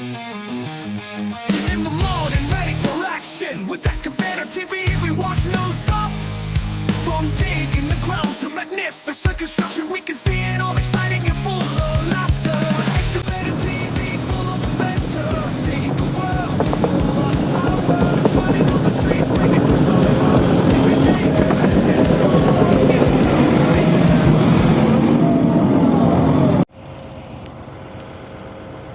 In the morning, ready for action. With Excavator TV, we watch non-stop. From digging the ground to magnificent construction, we can see it all exciting and full of laughter. Excavator TV, full of adventure. Digging the world, full of power. Running on the streets, breaking through solid rocks. Every day, it's full of inspiration.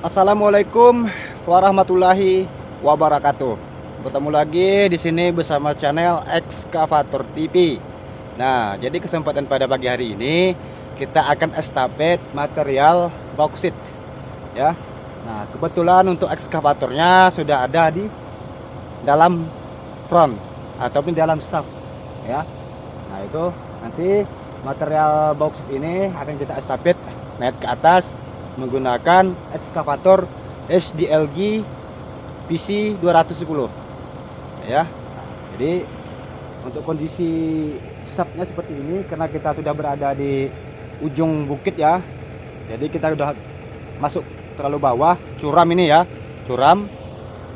Assalamualaikum warahmatullahi wabarakatuh. Bertemu lagi di sini bersama channel Excavator TV. Nah, jadi kesempatan pada pagi hari ini kita akan estafet material bauksit ya. Nah, kebetulan untuk ekskavatornya sudah ada di dalam front ataupun dalam shaft ya. Nah, itu nanti material bauksit ini akan kita estafet naik ke atas menggunakan ekskavator SDLG PC 210 ya. Jadi untuk kondisi shaftnya seperti ini karena kita sudah berada di ujung bukit ya. Jadi kita sudah masuk terlalu bawah, curam ini ya, curam.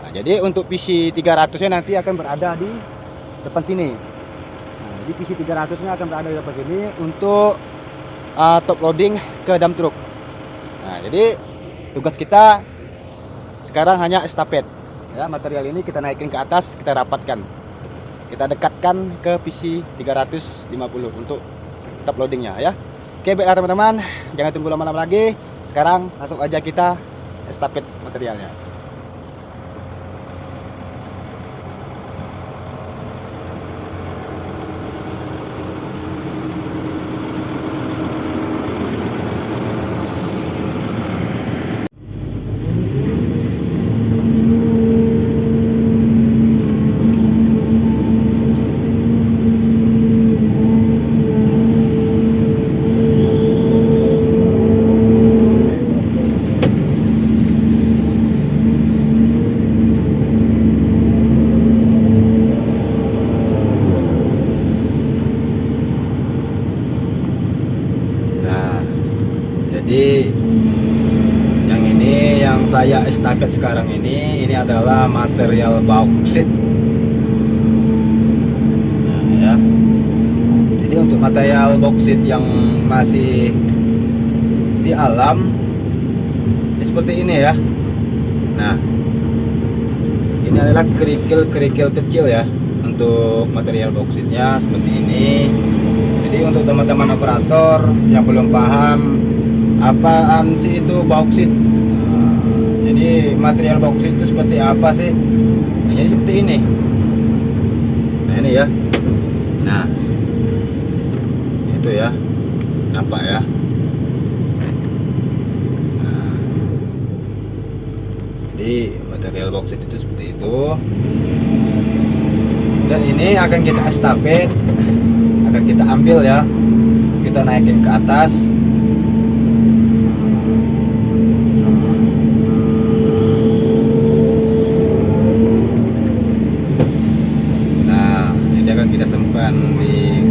Nah, jadi untuk PC 300 nya nanti akan berada di depan sini. Nah, jadi PC 300 nya akan berada di depan sini untuk top loading ke dump truck. Nah, jadi tugas kita sekarang hanya estafet ya. Material ini kita naikin ke atas, kita rapatkan, kita dekatkan ke PC 350 untuk top loadingnya ya. Oke, baiklah teman-teman, jangan tunggu lama-lama lagi. Sekarang langsung aja kita estafet materialnya. Jadi yang ini yang saya estafet sekarang ini adalah material bauksit. Nah, ya. Jadi untuk material bauksit yang masih di alam ini seperti ini ya. Nah, ini adalah kerikil-kerikil kecil ya untuk material bauksitnya seperti ini. Jadi untuk teman-teman operator yang belum paham apaan sih itu bauksit, nah, jadi material bauksit itu seperti apa sih? Nah, jadi seperti ini. Nah, ini ya. Nah, itu ya, nampak ya. Nah, jadi material bauksit itu seperti itu. Dan ini akan kita estafet, akan kita ambil ya, kita naikin ke atas. Di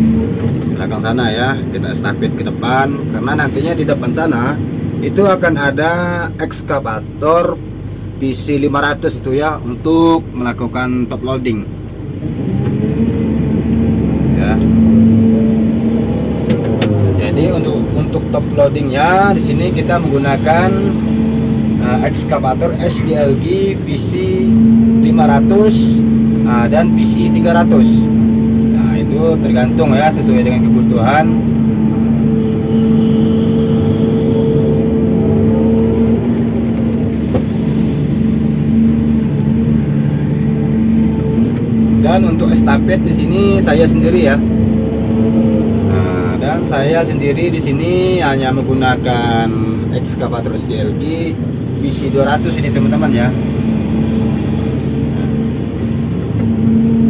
belakang sana ya, kita estafet ke depan karena nantinya di depan sana itu akan ada ekskavator PC 500 itu ya untuk melakukan top loading ya. Jadi untuk top loadingnya di sini kita menggunakan ekskavator SDLG PC 500 dan PC 300. Itu tergantung ya, sesuai dengan kebutuhan. Dan untuk estafet di sini saya sendiri ya. Nah, dan saya sendiri di sini hanya menggunakan ekskavator SDLG PC 200 ini teman-teman ya.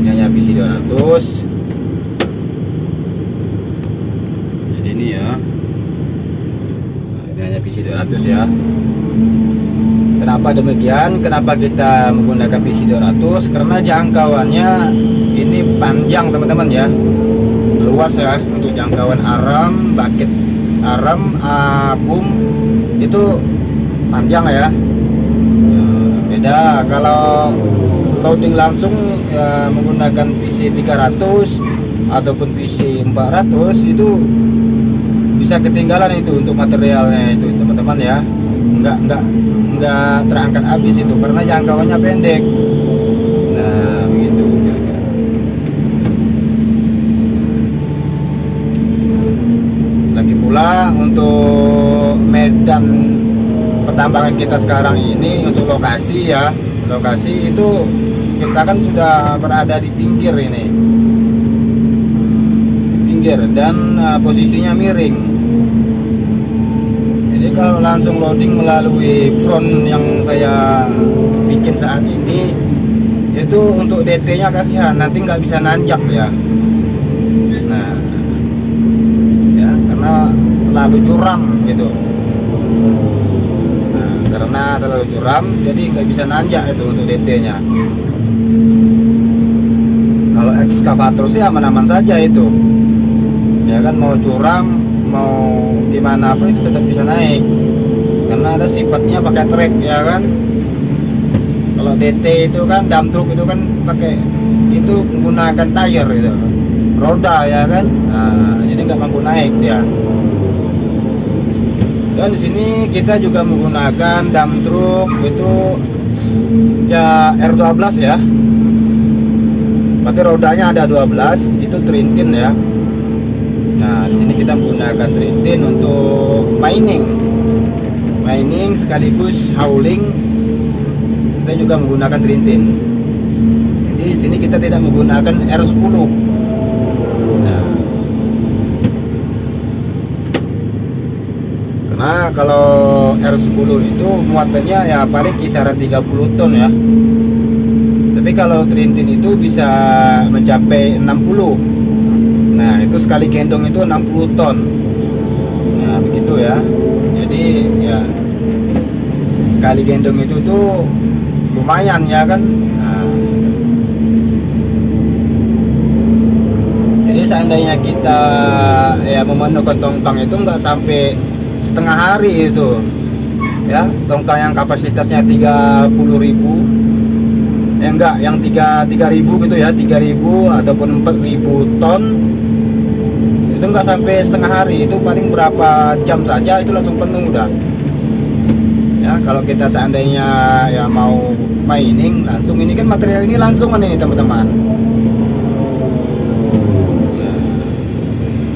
Ini hanya PC 200. Ini ya, ini hanya PC 200 ya. Kenapa demikian? Kenapa kita menggunakan PC 200? Karena jangkauannya ini panjang teman-teman ya, luas ya. Untuk jangkauan aram, bucket aram, boom itu panjang ya. beda. Kalau loading langsung ya menggunakan PC 300 ataupun PC 400 itu bisa ketinggalan itu untuk materialnya itu teman-teman ya. Nggak terangkat habis itu karena jangkauannya pendek. Nah begitu kira-kira. Lagi pula untuk medan pertambangan kita sekarang ini untuk lokasi ya, lokasi itu kita kan sudah berada di pinggir ini, di pinggir dan posisinya miring. Jadi kalau langsung loading melalui front yang saya bikin saat ini itu untuk DT-nya kasihan, nanti nggak bisa nanjak ya. Nah, ya karena terlalu curam gitu. Nah, karena terlalu curam, jadi nggak bisa nanjak itu untuk DT-nya. Kalau ekskavator sih aman-aman saja itu. Ya kan mau curam, mau gimana pun itu tetap bisa naik. Karena ada sifatnya pakai trek ya kan. Kalau DT itu kan dump truck itu kan pakai itu menggunakan tire gitu, roda ya kan. Nah, jadi nggak mampu naik dia. Dan di sini kita juga menggunakan dump truck itu ya R12 ya. Berarti rodanya ada 12, itu Trintin ya. Nah, di sini kita menggunakan Trintin untuk mining sekaligus hauling. Kita juga menggunakan Trintin. Jadi di sini kita tidak menggunakan R10. Nah, karena kalau R10 itu muatannya ya paling kisaran 30 ton ya. Tapi kalau Trintin itu bisa mencapai 60. Nah, itu sekali gendong itu 60 ton. Nah, begitu ya. Jadi ya sekali gendong itu tuh lumayan ya kan. Nah, jadi seandainya kita ya memenuhkan tongkang itu nggak sampai setengah hari itu ya, tongkang yang kapasitasnya 30.000 ya enggak, yang 3.000 gitu ya, 3.000 ataupun 4.000 ton itu enggak sampai setengah hari, itu paling berapa jam saja itu langsung penuh udah ya. Kalau kita seandainya ya mau mining langsung, ini kan material ini langsungan ini teman-teman ya,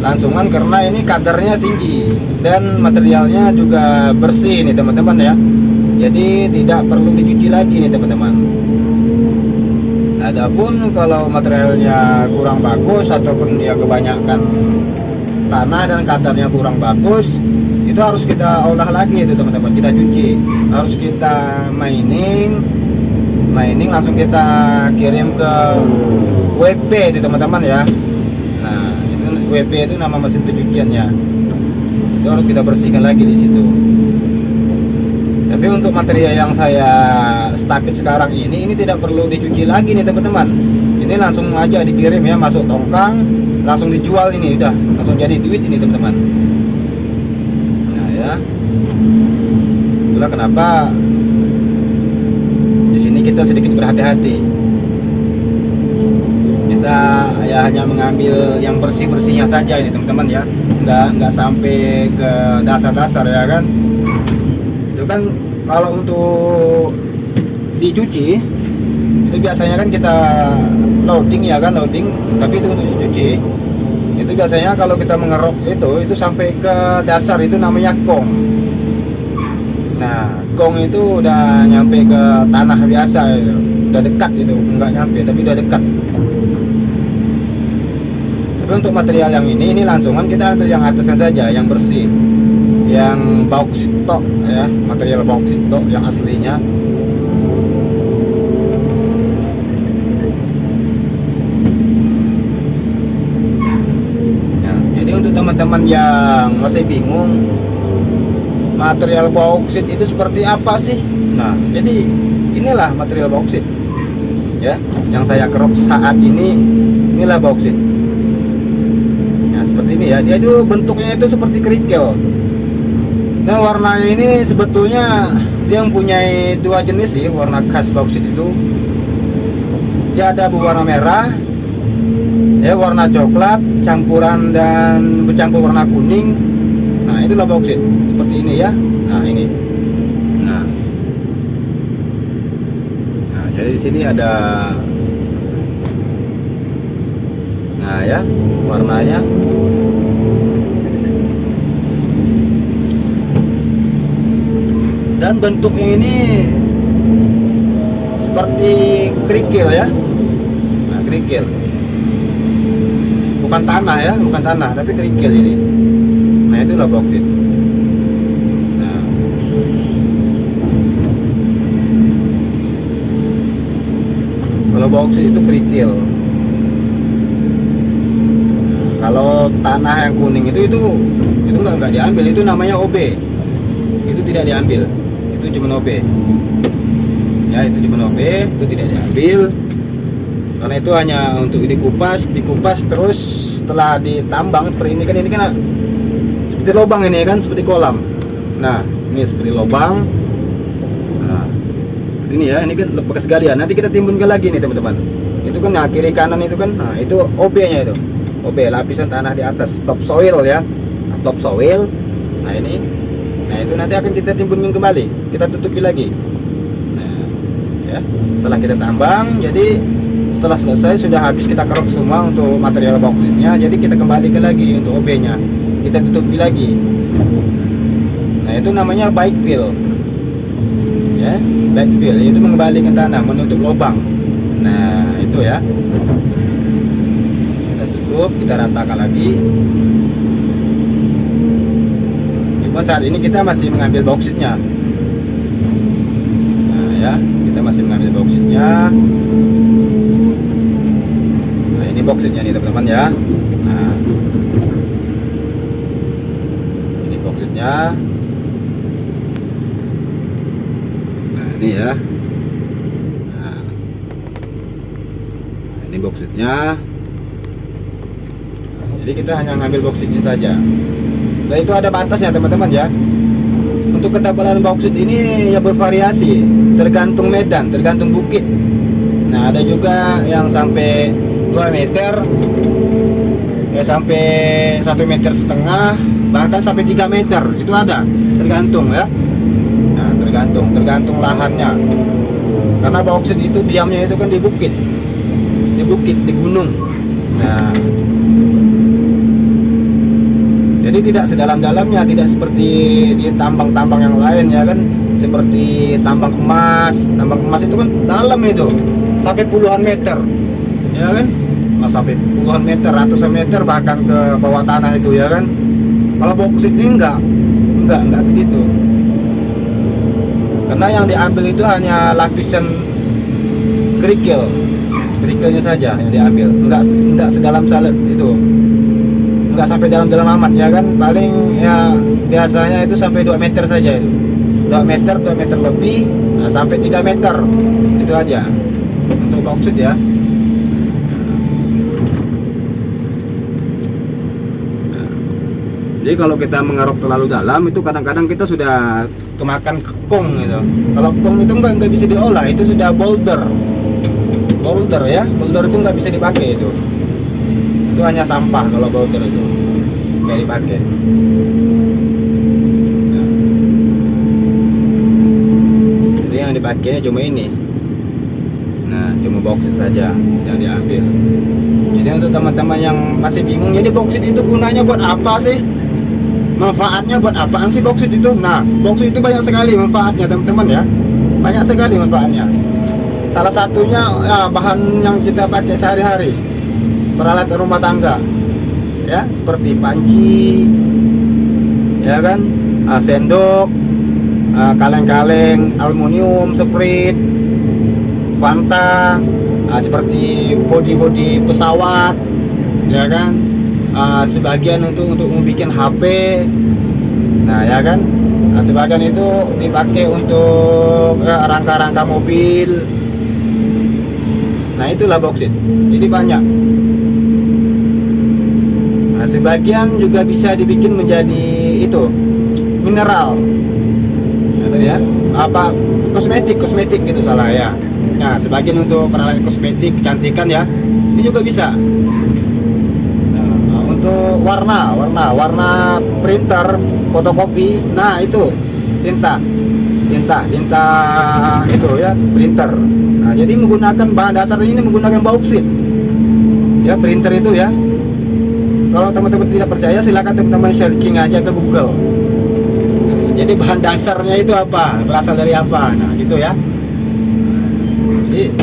langsungan karena ini kadarnya tinggi dan materialnya juga bersih nih teman-teman ya, jadi tidak perlu dicuci lagi nih teman-teman. Adapun kalau materialnya kurang bagus ataupun dia kebanyakan tanah dan kadarnya kurang bagus, itu harus kita olah lagi itu teman-teman, kita cuci, harus kita mining langsung kita kirim ke WP itu teman-teman ya. Nah, itu WP itu nama mesin pencuciannya, itu harus kita bersihkan lagi di situ. Tapi untuk material yang saya stapit sekarang ini tidak perlu dicuci lagi nih teman-teman. Ini langsung aja dikirim ya, masuk tongkang, langsung dijual, ini udah langsung jadi duit ini teman-teman. Nah ya, itulah kenapa di sini kita sedikit berhati-hati. Kita ya hanya mengambil yang bersih-bersihnya saja ini teman-teman ya, nggak sampai ke dasar-dasar ya kan. Itu kan kalau untuk dicuci itu biasanya kan kita loading ya kan, loading, tapi itu untuk dicuci itu biasanya kalau kita mengerok itu sampai ke dasar, itu namanya gong. Nah, gong itu udah nyampe ke tanah biasa itu, udah dekat itu, enggak nyampe tapi udah dekat. Tapi untuk material yang ini langsungan kita ambil yang atasnya saja, yang bersih, yang bauksit tok ya, material bauksit tok yang aslinya. Ya, jadi untuk teman-teman yang masih bingung material bauksit itu seperti apa sih, nah jadi inilah material bauksit ya, yang saya kerok saat ini, inilah bauksit. Nah seperti ini ya, dia itu bentuknya itu seperti kerikil. Nah warnanya ini sebetulnya Dia mempunyai dua jenis sih warna khas bauksit itu. Dia ada berwarna merah, ya warna coklat, campuran dan bercampur warna kuning. Nah itulah bauksit seperti ini ya. Nah ini. Nah jadi di sini ada. Nah ya warnanya. Dan bentuknya ini seperti kerikil ya. Nah, kerikil. Bukan tanah ya, bukan tanah, tapi kerikil ini. Nah, itulah bauksit. Nah. Kalau bauksit itu kerikil. Kalau tanah yang kuning itu nggak diambil, itu namanya OB. Itu tidak diambil. Itu cuma OB ya, itu cuma OB, itu tidak diambil karena itu hanya untuk dikupas terus setelah ditambang seperti ini kan seperti lubang ini kan, seperti kolam. Nah ini seperti lubang. Nah ini ya, ini kan bekas galian, nanti kita timbunkan lagi nih teman-teman. Itu kan nah, kiri kanan itu kan, nah itu OB nya itu, OB lapisan tanah di atas, topsoil ya, topsoil. Nah ini, nah itu nanti akan kita timbunkan kembali, kita tutupi lagi. Nah, ya, setelah kita tambang, jadi setelah selesai sudah habis kita keruk semua untuk material bauksitnya, jadi kita kembalikan lagi untuk OB-nya, kita tutupi lagi. Nah itu namanya backfill, ya, backfill itu mengembalikan tanah, menutup lubang. Nah itu ya, kita tutup, kita ratakan lagi. Saat ini kita masih mengambil bauksitnya. Nah ya, kita masih mengambil bauksitnya. Nah ini bauksitnya nih teman-teman ya. Nah ini bauksitnya. Nah ini ya. Nah ini bauksitnya. Jadi kita hanya mengambil bauksitnya saja. Nah itu ada batasnya teman-teman ya. Untuk ketebalan bauksit ini ya bervariasi, tergantung medan, tergantung bukit. Nah ada juga yang sampai 2 meter, ya sampai 1,5 meter, bahkan sampai 3 meter itu ada, tergantung ya. Nah tergantung lahannya. Karena bauksit itu diamnya itu kan di bukit, di gunung. Nah jadi tidak sedalam-dalamnya, tidak seperti di tambang-tambang yang lain ya kan, seperti tambang emas itu kan dalam itu sampai puluhan meter ya kan, sampai puluhan meter, ratusan meter bahkan ke bawah tanah itu ya kan. Kalau bauksit ini enggak segitu, karena yang diambil itu hanya lapisan kerikilnya saja yang diambil, enggak sedalam itu, nggak sampai dalam amat ya kan, paling ya biasanya itu sampai 2 meter saja itu, 2 meter lebih, nah, sampai 3 meter itu aja untuk bauksit ya. Nah, jadi kalau kita mengeruk terlalu dalam itu kadang-kadang kita sudah kemakan kekong gitu. Kalau kekong itu nggak bisa diolah, itu sudah boulder ya, boulder itu nggak bisa dipakai itu hanya sampah. Kalau boulder itu nggak dipakai. Nah, jadi yang dipakainya cuma ini. Nah cuma bauksit saja yang diambil. Jadi untuk teman-teman yang masih bingung, jadi bauksit itu gunanya buat apa sih, manfaatnya buat apaan sih bauksit itu? Nah bauksit itu banyak sekali manfaatnya teman-teman ya, banyak sekali manfaatnya. Salah satunya ya, bahan yang kita pakai sehari-hari, peralatan rumah tangga ya, seperti panci ya kan, sendok, kaleng-kaleng aluminium, sprit, Fanta, seperti bodi-bodi pesawat ya kan, sebagian untuk membuat HP. Nah ya kan, sebagian itu dipakai untuk rangka-rangka mobil. Nah itulah bauksit, jadi banyak. Nah sebagian juga bisa dibikin menjadi itu mineral, gitu ya. apa kosmetik gitu salah ya. Nah, sebagian untuk peralatan kosmetik kecantikan ya, ini juga bisa. Nah, untuk warna printer, fotokopi, nah itu tinta itu ya, printer. Nah, jadi menggunakan bahan dasar ini menggunakan bauksit ya, printer itu ya. Kalau teman-teman tidak percaya, silakan teman-teman searching aja ke Google. Nah, jadi bahan dasarnya itu apa, berasal dari apa, nah gitu ya. Jadi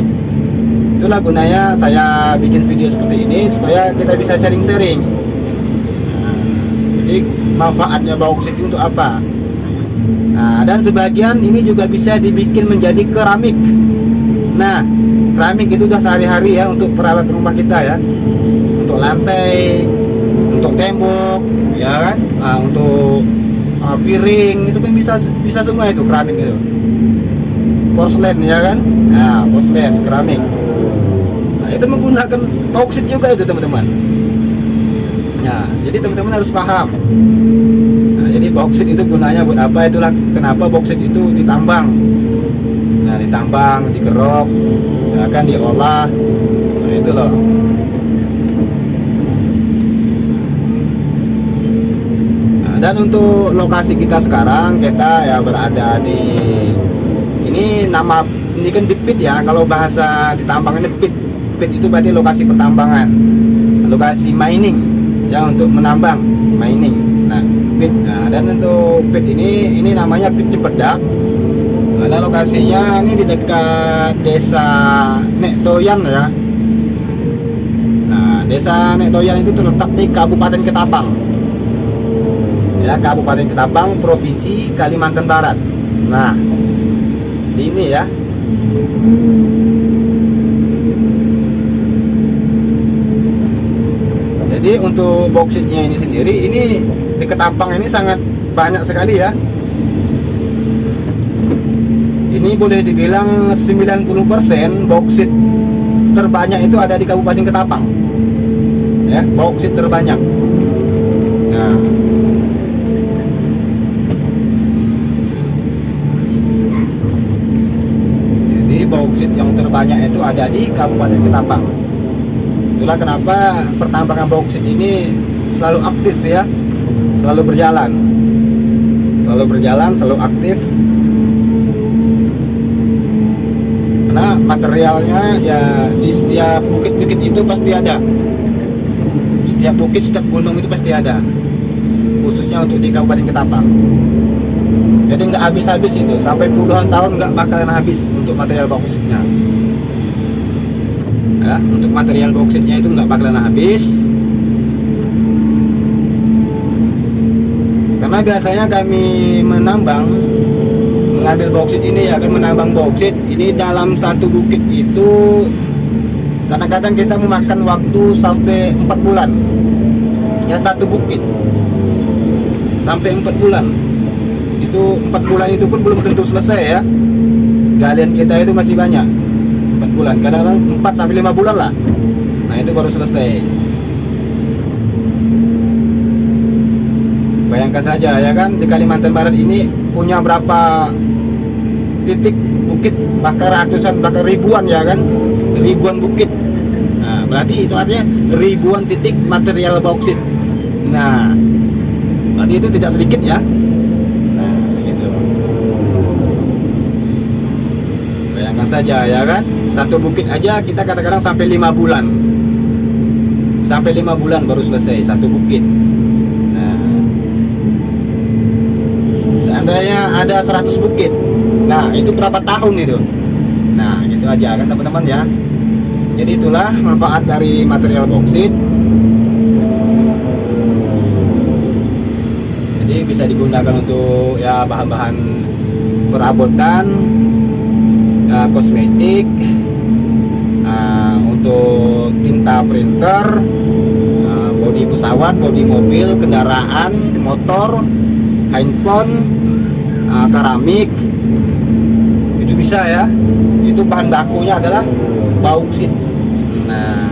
itulah gunanya saya bikin video seperti ini, supaya kita bisa sharing-sharing. Nah, jadi manfaatnya bauksit untuk apa. Nah, dan sebagian ini juga bisa dibikin menjadi keramik. Nah, keramik itu udah sehari-hari ya, untuk peralatan rumah kita ya, untuk lantai, untuk tembok ya kan. Nah, untuk piring itu kan bisa semua itu keramik itu. Porselen ya kan. Nah, porselen, keramik. Nah, itu menggunakan bauksit juga itu teman-teman. Nah, jadi teman-teman harus paham. Nah, jadi bauksit itu gunanya buat apa? Itulah kenapa bauksit itu ditambang. Nah, ditambang, dikerok, ya kan, diolah. Nah, itu loh. Nah, dan untuk lokasi kita sekarang, kita ya berada di ini kan di pit ya. Kalau bahasa ditambang ini pit itu berarti lokasi pertambangan, lokasi mining ya, untuk menambang, mining. Nah, pit. Nah, dan untuk pit ini namanya pit Cipedak. Ada lokasinya ini di dekat desa Nekdoyan ya. Nah, desa Nekdoyan itu terletak di Kabupaten Ketapang ya, Kabupaten Ketapang, Provinsi Kalimantan Barat. Nah, ini ya. Jadi untuk bauksitnya ini sendiri, ini di Ketapang ini sangat banyak sekali ya. Ini boleh dibilang 90% bauksit terbanyak itu ada di Kabupaten Ketapang ya, bauksit terbanyak. Nah, jadi bauksit yang terbanyak itu ada di Kabupaten Ketapang. Itulah kenapa pertambangan bauksit ini selalu aktif ya, selalu berjalan, selalu aktif. Karena materialnya ya di setiap bukit-bukit itu pasti ada. Setiap bukit, setiap gunung itu pasti ada. Khususnya untuk di Kabupaten Ketapang. Jadi nggak habis-habis itu, sampai puluhan tahun nggak bakalan habis untuk material bauksitnya. Ya, untuk material bauksitnya itu nggak bakalan habis. Karena biasanya kami mengambil bauksit ini ya, kan menambang bauksit ini dalam satu bukit itu kadang-kadang kita memakan waktu sampai 4 bulan ya, satu bukit sampai 4 bulan. Itu 4 bulan itu pun belum tentu selesai ya, galian kita itu masih banyak. 4 bulan, kadang-kadang 4 sampai 5 bulan lah. Nah, itu baru selesai. Bayangkan saja ya kan, di Kalimantan Barat ini punya berapa titik bukit, bahkan ratusan, bahkan ribuan ya kan, ribuan bukit. Nah, berarti itu artinya ribuan titik material bauksit. Nah, berarti itu tidak sedikit ya. Nah, gitu. Bayangkan saja ya kan, satu bukit aja kita kadang-kadang sampai 5 bulan. Sampai 5 bulan baru selesai satu bukit. Seandainya ada 100 bukit, nah itu berapa tahun itu? Nah, gitu aja kan teman-teman ya. Jadi itulah manfaat dari material bauksit. Jadi bisa digunakan untuk ya bahan-bahan perabotan, ya, kosmetik, untuk tinta printer, bodi pesawat, bodi mobil, kendaraan, motor, handphone, keramik, itu bisa ya. Itu bahan bakunya adalah bauksit. Nah,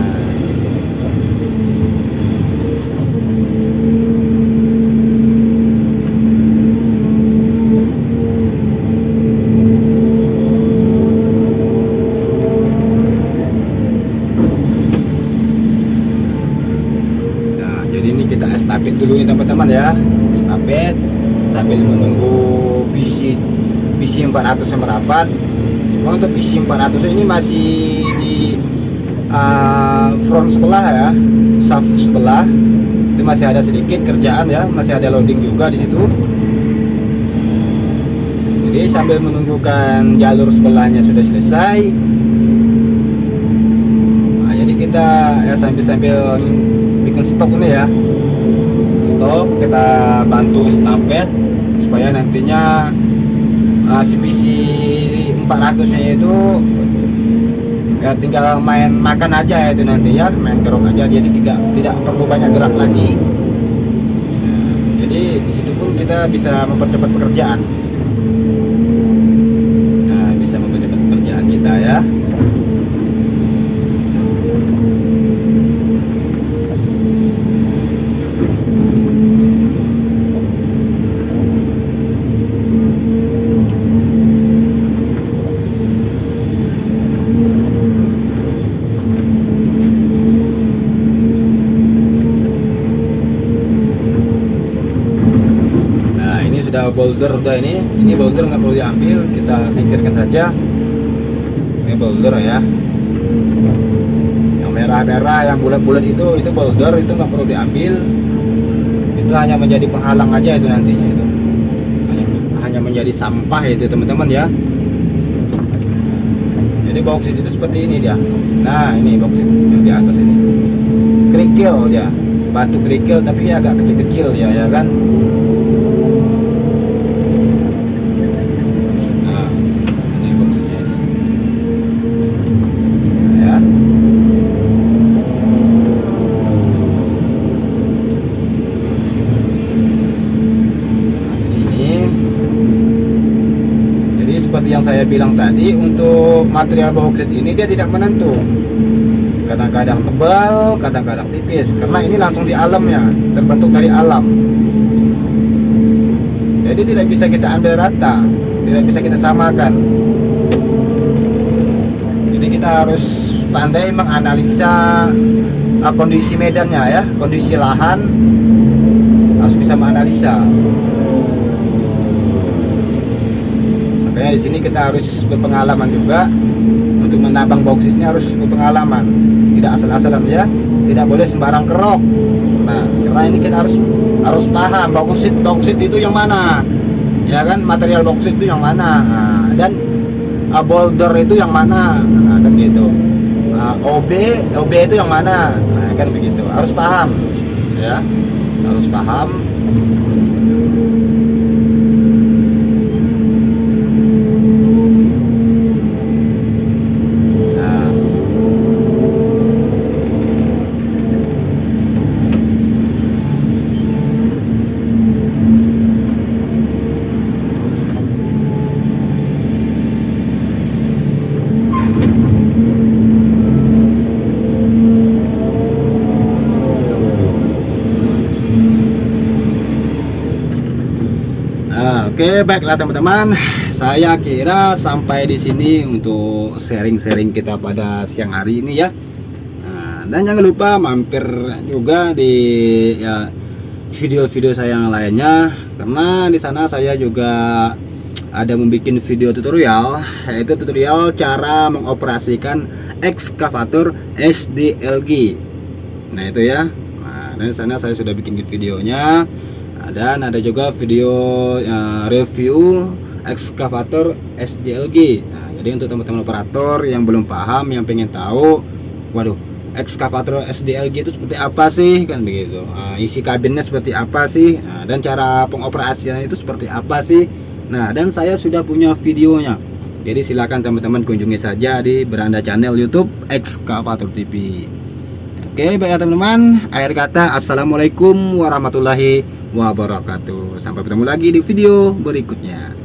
ya, estafet sambil menunggu PC 400 yang merapat. Cuma untuk PC 400 ini masih di front sebelah ya, shaft sebelah itu masih ada sedikit kerjaan ya, masih ada loading juga di situ. Jadi sambil menunggukan jalur sebelahnya sudah selesai, nah, jadi kita ya sambil bikin stok ini ya, stok kita bantu estafet supaya nantinya si PC 400 nya itu ya tinggal main makan aja ya, itu nanti ya main kerok aja, jadi tidak perlu banyak gerak lagi. Jadi di situ pun kita bisa mempercepat pekerjaan. Nah, bisa mempercepat pekerjaan kita ya. Sudah boulder udah ini boulder nggak perlu diambil, kita singkirkan saja. Ini boulder ya, yang merah-merah yang bulat-bulat itu boulder, itu nggak perlu diambil, itu hanya menjadi penghalang aja itu nantinya, itu hanya menjadi sampah itu teman-teman ya. Jadi bauksit itu seperti ini dia. Nah, ini bauksit yang di atas ini kerikil dia, batu kerikil tapi agak kecil-kecil ya kan. Seperti yang saya bilang tadi, untuk material bauksit ini dia tidak menentu, kadang-kadang tebal, kadang-kadang tipis, karena ini langsung di alamnya, terbentuk dari alam. Jadi tidak bisa kita ambil rata, tidak bisa kita samakan. Jadi kita harus pandai menganalisa kondisi medannya ya, kondisi lahan, harus bisa menganalisa. Makanya di sini kita harus berpengalaman juga, untuk menambang bauksit ini harus berpengalaman, tidak asal-asalan ya, tidak boleh sembarang kerok. Nah, karena ini kita harus paham bauksit itu yang mana, ya kan, material bauksit itu yang mana, nah, dan boulder itu yang mana, nah, kan gitu. OB itu yang mana, nah, kan begitu. Harus paham, ya, harus paham. Oke, baiklah teman-teman, saya kira sampai di sini untuk sharing-sharing kita pada siang hari ini ya. Nah, dan jangan lupa mampir juga di ya, video-video saya yang lainnya, karena di sana saya juga ada membuat video tutorial, yaitu tutorial cara mengoperasikan ekskavator SDLG. Nah itu ya. Nah, dan di sana saya sudah bikin videonya. Dan ada juga video review ekskavator SDLG. Nah, jadi untuk teman-teman operator yang belum paham, yang pengen tahu, waduh, ekskavator SDLG itu seperti apa sih, kan begitu. Isi kabinnya seperti apa sih, nah, dan cara pengoperasiannya itu seperti apa sih. Nah, dan saya sudah punya videonya. Jadi silakan teman-teman kunjungi saja di beranda channel YouTube Ekskavator TV. Oke, baiklah teman-teman, akhir kata assalamualaikum warahmatullahi wabarakatuh. Sampai bertemu lagi di video berikutnya.